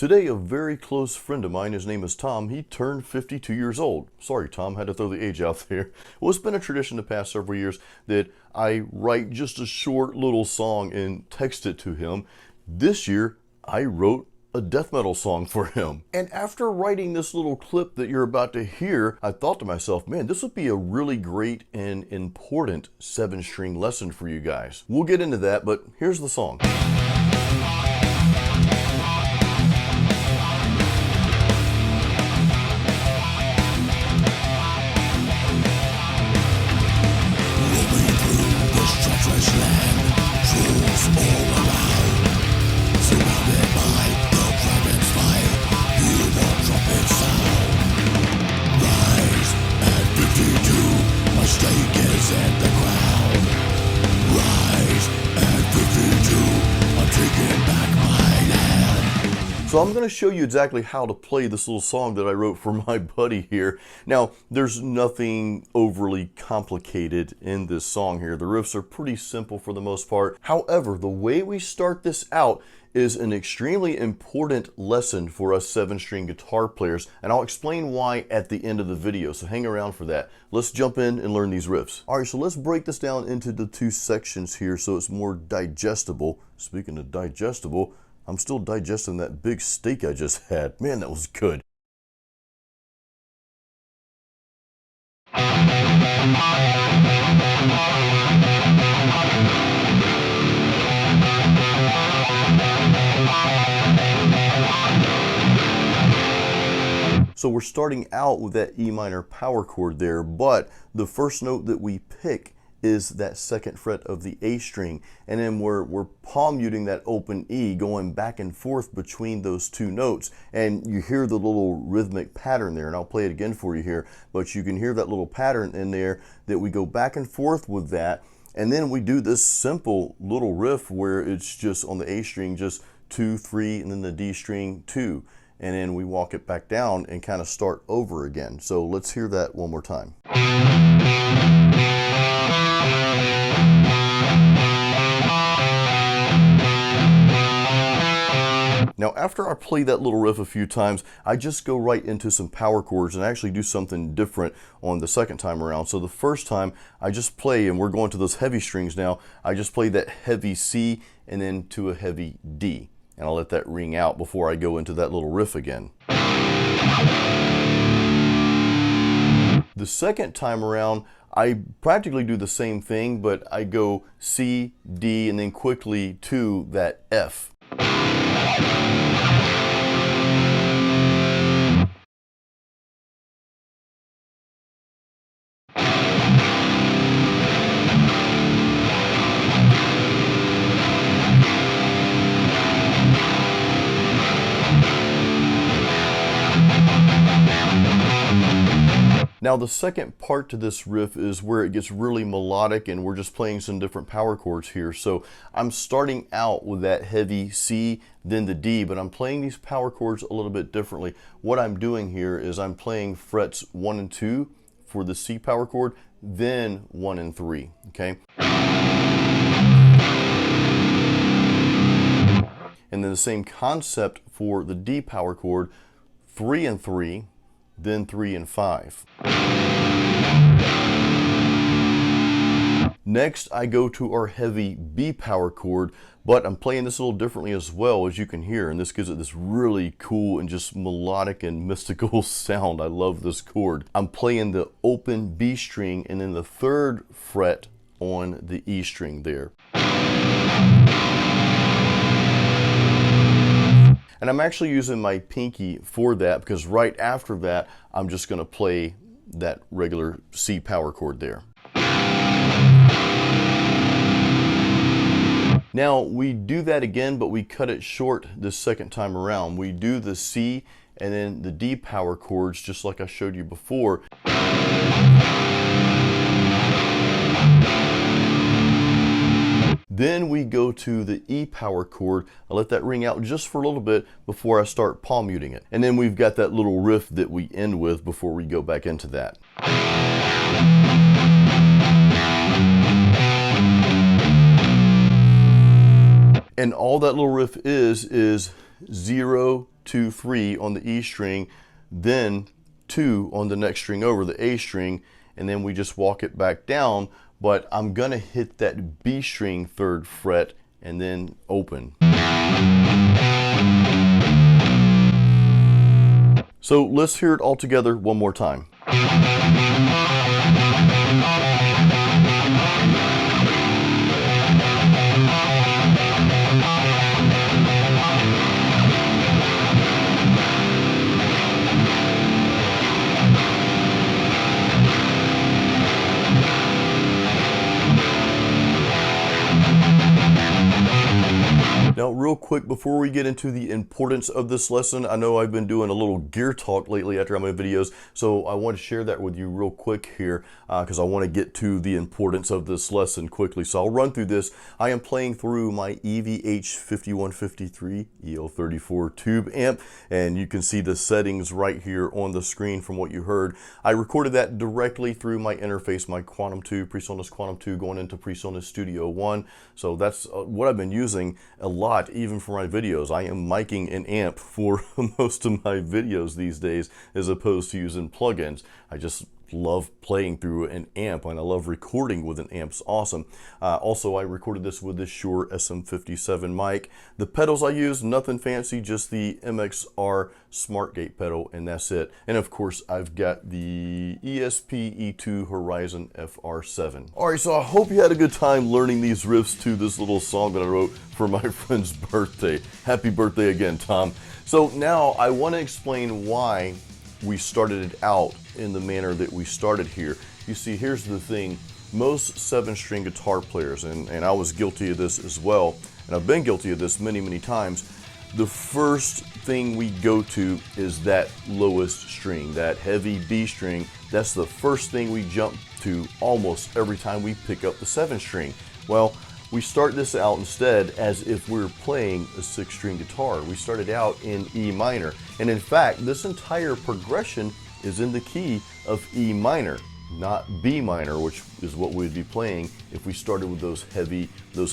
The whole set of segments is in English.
Today, a very close friend of mine, his name is Tom, he turned 52 years old. Sorry, Tom, had to throw the age out there. Well, it's been a tradition the past several years that I write just a short little song and text it to him. This year, I wrote a death metal song for him. And after writing this little clip that you're about to hear, I thought to myself, man, this would be a really great and important 7-string lesson for you guys. We'll get into that, but here's the song. So I'm going to show you exactly how to play this little song that I wrote for my buddy here. Now, there's nothing overly complicated in this song here. The riffs are pretty simple for the most part. However, the way we start this out is an extremely important lesson for us 7-string guitar players, and I'll explain why at the end of the video, so hang around for that. Let's jump in and learn these riffs. All right, so let's break this down into the two sections here so it's more digestible. Speaking of digestible, I'm still digesting that big steak I just had. Man, that was good. So we're starting out with that E minor power chord there, but the first note that we pick is that 2nd fret of the A string, and then we're palm muting that open E, going back and forth between those two notes, and you hear the little rhythmic pattern there, and I'll play it again for you here, but you can hear that little pattern in there that we go back and forth with that, and then we do this simple little riff where it's just on the A string, just 2, 3, and then the D string 2, and then we walk it back down and kind of start over again. So let's hear that one more time. Now, after I play that little riff a few times, I just go right into some power chords and actually do something different on the second time around. So the first time I just play, and we're going to those heavy strings now, I just play that heavy C and then to a heavy D. And I'll let that ring out before I go into that little riff again. The second time around, I practically do the same thing, but I go C, D, and then quickly to that F. Now the second part to this riff is where it gets really melodic, and we're just playing some different power chords here. So I'm starting out with that heavy C, then the D, but I'm playing these power chords a little bit differently. What I'm doing here is I'm playing frets 1 and 2 for the C power chord, then 1 and 3, okay? And then the same concept for the D power chord, 3 and 3, then 3 and 5. Next, I go to our heavy B power chord, but I'm playing this a little differently as well, as you can hear, and this gives it this really cool and just melodic and mystical sound. I love this chord. I'm playing the open B string and then the 3rd fret on the E string there. And I'm actually using my pinky for that, because right after that, I'm just going to play that regular C power chord there. Now, we do that again, but we cut it short this second time around. We do the C and then the D power chords, just like I showed you before. Then we go to the E power chord. I let that ring out just for a little bit before I start palm muting it. And then we've got that little riff that we end with before we go back into that. And all that little riff is 0, 2, 3 on the E string, then 2 on the next string over, the A string, and then we just walk it back down. But I'm gonna hit that B string 3rd fret and then open. So let's hear it all together one more time. Now, real quick, before we get into the importance of this lesson, I know I've been doing a little gear talk lately after my videos, so I want to share that with you real quick here because I want to get to the importance of this lesson quickly. So I'll run through this. I am playing through my EVH5153 EL34 tube amp, and you can see the settings right here on the screen from what you heard. I recorded that directly through my interface, my Quantum 2, PreSonus Quantum 2 going into PreSonus Studio One. So that's what I've been using a lot, even for my videos. I am miking an amp for most of my videos these days as opposed to using plugins. I just love playing through an amp, and I love recording with an amp. It's awesome. Also, I recorded this with this Shure SM57 mic. The pedals I use, nothing fancy, just the MXR Smart Gate pedal, and that's it. And of course, I've got the ESP E2 Horizon FR7. All right, so I hope you had a good time learning these riffs to this little song that I wrote for my friend's birthday. Happy birthday again, Tom. So now I want to explain why we started it out in the manner that we started here. You see, here's the thing. Most 7-string guitar players, and I was guilty of this as well, and I've been guilty of this many, many times, the first thing we go to is that lowest string, that heavy B string. That's the first thing we jump to almost every time we pick up the 7-string. Well, we start this out instead as if we were playing a 6-string guitar. We started out in E minor, and in fact, this entire progression is in the key of E minor, not B minor, which is what we'd be playing if we started with those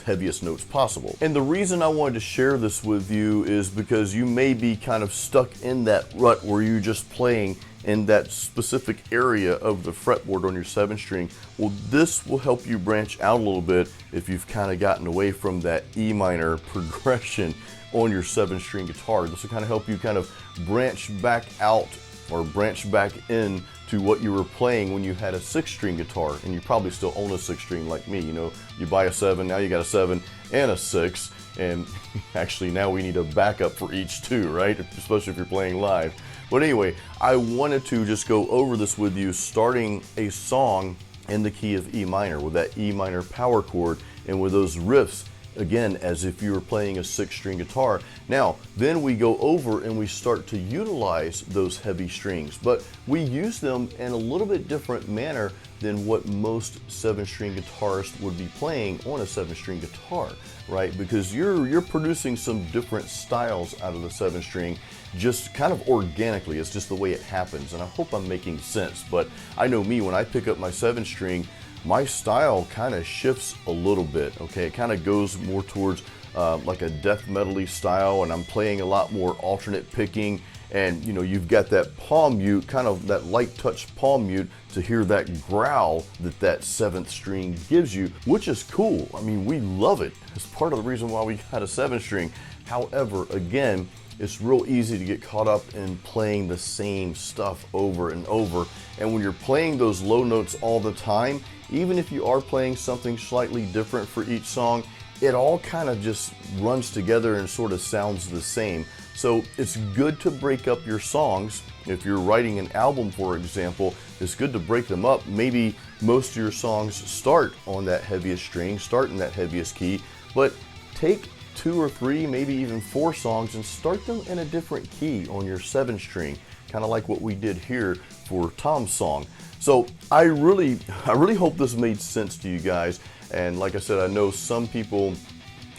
heaviest notes possible. And the reason I wanted to share this with you is because you may be kind of stuck in that rut where you're just playing in that specific area of the fretboard on your 7-string. Well, this will help you branch out a little bit if you've kind of gotten away from that E minor progression on your 7-string guitar. This will kind of help you kind of branch back out or branch back in to what you were playing when you had a 6-string guitar, and you probably still own a 6-string like me. You know, you buy a 7, now you got a 7 and a 6, and actually now we need a backup for each too, right? Especially if you're playing live. But anyway, I wanted to just go over this with you, starting a song in the key of E minor with that E minor power chord and with those riffs, again, as if you were playing a 6-string guitar. Now, then we go over and we start to utilize those heavy strings, but we use them in a little bit different manner than what most 7-string guitarists would be playing on a 7-string guitar, right? Because you're producing some different styles out of the 7-string, just kind of organically. It's just the way it happens, and I hope I'm making sense. But I know me, when I pick up my 7-string, my style kind of shifts a little bit, okay? It kind of goes more towards like a death metal-y style, and I'm playing a lot more alternate picking, and you know, you've got that palm mute, kind of that light touch palm mute to hear that growl that that 7th string gives you, which is cool. I mean, we love it. It's part of the reason why we got a 7-string. However, again, it's real easy to get caught up in playing the same stuff over and over. And when you're playing those low notes all the time, even if you are playing something slightly different for each song, it all kind of just runs together and sort of sounds the same. So it's good to break up your songs. If you're writing an album, for example, it's good to break them up. Maybe most of your songs start on that heaviest string, start in that heaviest key, but take 2 or 3, maybe even 4 songs and start them in a different key on your 7-string, kind of like what we did here for Tom's song. So I really hope this made sense to you guys. And like I said, I know some people,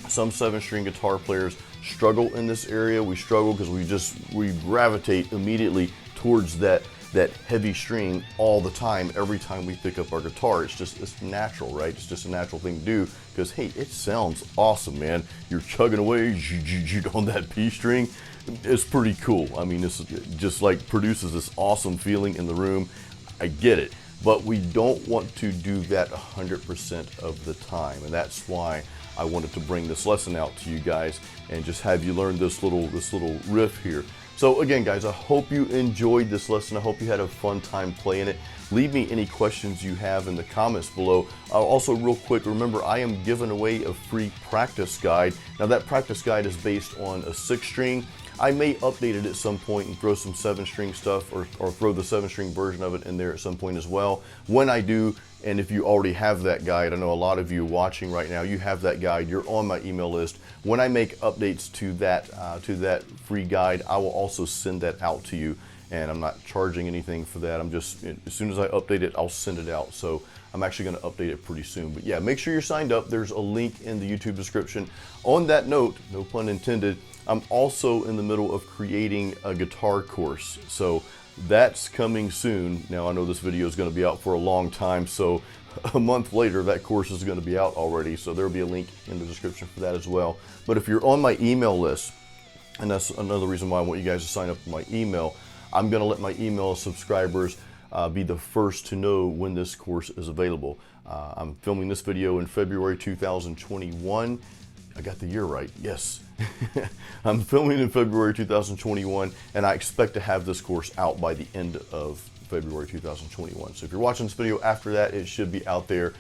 some 7-string guitar players struggle in this area. We struggle because we gravitate immediately towards that heavy string all the time, every time we pick up our guitar. It's natural, right? It's just a natural thing to do because, hey, it sounds awesome, man. You're chugging away on that B string. it's pretty cool. I mean, this just like produces this awesome feeling in the room. I get it, but we don't want to do that 100% of the time, and that's why I wanted to bring this lesson out to you guys and just have you learn this little riff here. So again, guys, I hope you enjoyed this lesson. I hope you had a fun time playing it. Leave me any questions you have in the comments below. Also, real quick, remember I am giving away a free practice guide. Now that practice guide is based on a 6-string. I may update it at some point and throw some 7-string stuff or throw the 7-string version of it in there at some point as well. When I do, and if you already have that guide, I know a lot of you watching right now, you have that guide, you're on my email list. When I make updates to that free guide, I will also send that out to you. And I'm not charging anything for that. I'm just, as soon as I update it, I'll send it out. So I'm actually going to update it pretty soon. But yeah, make sure you're signed up. There's a link in the YouTube description. On that note, no pun intended, I'm also in the middle of creating a guitar course. So that's coming soon. Now I know this video is going to be out for a long time, so a month later that course is going to be out already. So there'll be a link in the description for that as well. But if you're on my email list, and that's another reason why I want you guys to sign up for my email, I'm going to let my email subscribers be the first to know when this course is available. I'm filming this video in February 2021. I got the year right, yes. I'm filming in February 2021, and I expect to have this course out by the end of February 2021. So if you're watching this video after that, it should be out there.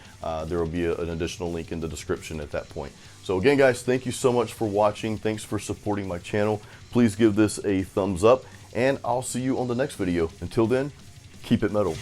There will be an additional link in the description at that point. So again, guys, thank you so much for watching. Thanks for supporting my channel. Please give this a thumbs up, and I'll see you on the next video. Until then, keep it metal.